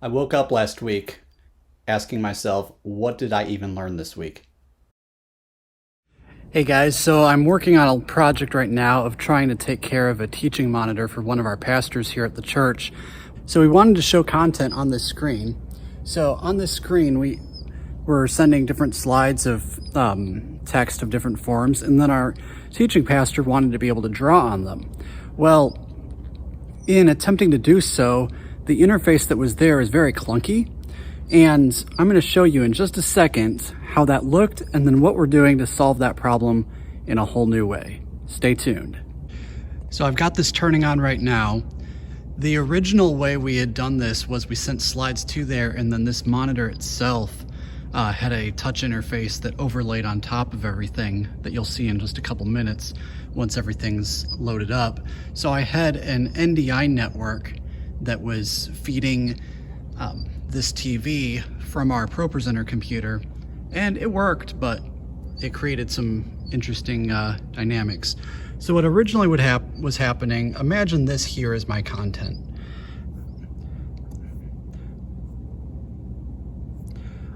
I woke up last week asking myself, what did I even learn this week? Hey guys, so I'm working on a project right now of trying to take care of a teaching monitor for one of our pastors here at the church. So we wanted to show content on this screen. So on this screen, we're sending different slides of text of different forms, and then our teaching pastor wanted to be able to draw on them. Well, in attempting to do so, the interface that was there is very clunky, and I'm going to show you in just a second how that looked and then what we're doing to solve that problem in a whole new way. Stay tuned. So I've got this turning on right now. The original way we had done this was we sent slides to there, and then this monitor itself had a touch interface that overlaid on top of everything that you'll see in just a couple minutes once everything's loaded up. So I had an NDI network that was feeding this TV from our ProPresenter computer, and it worked, but it created some interesting dynamics. So what originally was happening, imagine this here is my content.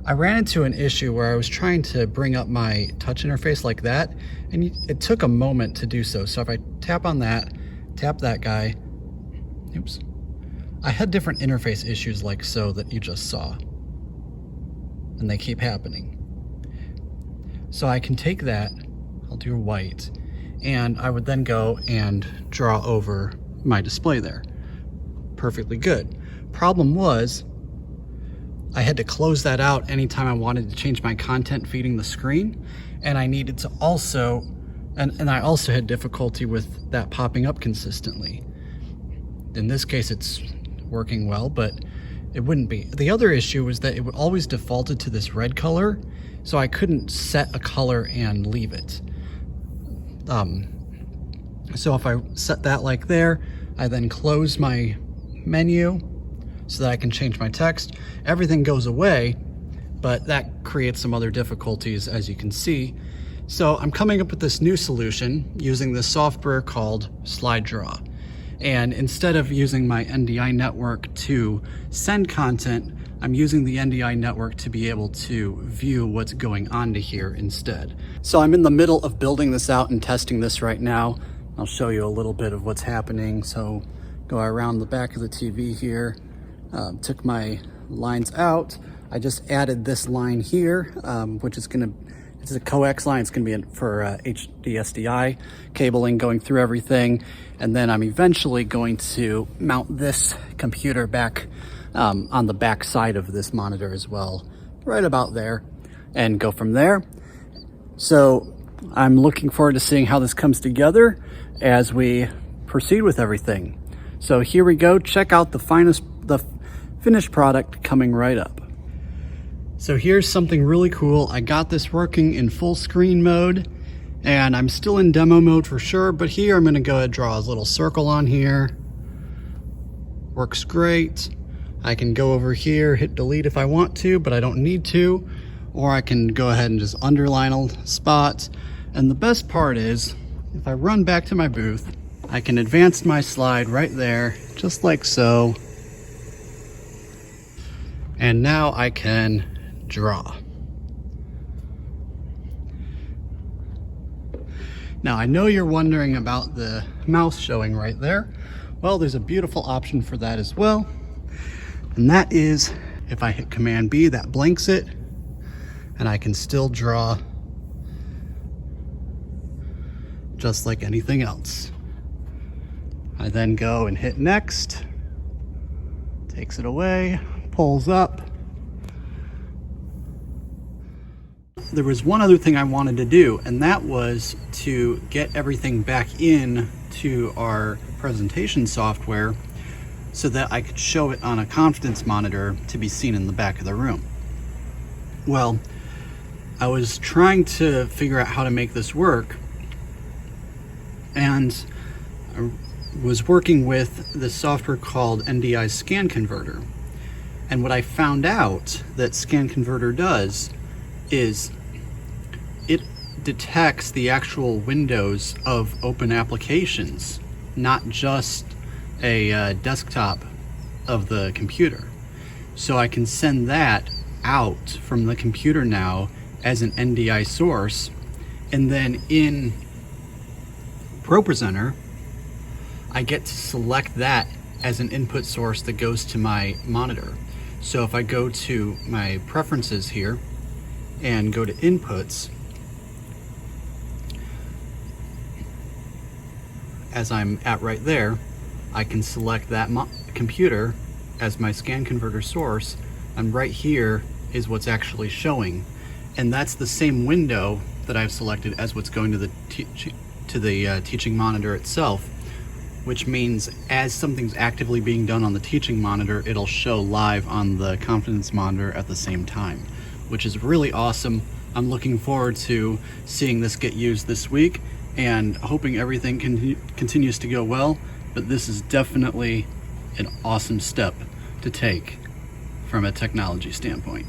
I ran into an issue where I was trying to bring up my touch interface like that, and it took a moment to do so. So if I tap on that, tap that guy, oops. I had different interface issues like so that you just saw, and they keep happening. So I can take that, I'll do white, and I would then go and draw over my display there. Perfectly good. Problem was, I had to close that out anytime I wanted to change my content feeding the screen, and I needed to also, and I also had difficulty with that popping up consistently. In this case, it's working well, but it wouldn't be. The other issue was that it would always defaulted to this red color, so I couldn't set a color and leave it. So if I set that like there, I then close my menu so that I can change my text. Everything goes away, but that creates some other difficulties, as you can see. So I'm coming up with this new solution using this software called SlideDraw. And instead of using my NDI network to send content, I'm using the NDI network to be able to view what's going on to here instead. So I'm in the middle of building this out and testing this right now. I'll show you a little bit of what's happening. So go around the back of the TV here, took my lines out. I just added this line here, which is it's a coax line. It's gonna be for HDSDI cabling going through everything. And then I'm eventually going to mount this computer back on the back side of this monitor as well, right about there, and go from there. So I'm looking forward to seeing how this comes together as we proceed with everything. So here we go. Check out the finished product coming right up. So here's something really cool. I got this working in full screen mode, and I'm still in demo mode for sure, but here I'm gonna go ahead and draw a little circle on here. Works great. I can go over here, hit delete if I want to, but I don't need to, or I can go ahead and just underline a spot. And the best part is, if I run back to my booth, I can advance my slide right there, just like so. And now I can draw. Now I know you're wondering about the mouse showing right there. Well, there's a beautiful option for that as well. And that is, if I hit Command B, that blanks it, and I can still draw just like anything else. I then go and hit next, takes it away, pulls up. There was one other thing I wanted to do, and that was to get everything back in to our presentation software so that I could show it on a confidence monitor to be seen in the back of the room. Well, I was trying to figure out how to make this work, and I was working with this software called NDI Scan Converter. And what I found out that Scan Converter does is it detects the actual windows of open applications, not just a desktop of the computer. So I can send that out from the computer now as an NDI source, and then in ProPresenter, I get to select that as an input source that goes to my monitor. So if I go to my preferences here and go to inputs, as I'm at right there, I can select that computer as my scan converter source, and right here is what's actually showing. And that's the same window that I've selected as what's going to the teaching monitor itself, which means as something's actively being done on the teaching monitor, it'll show live on the Confidence monitor at the same time, which is really awesome. I'm looking forward to seeing this get used this week and hoping everything continues to go well, but this is definitely an awesome step to take from a technology standpoint.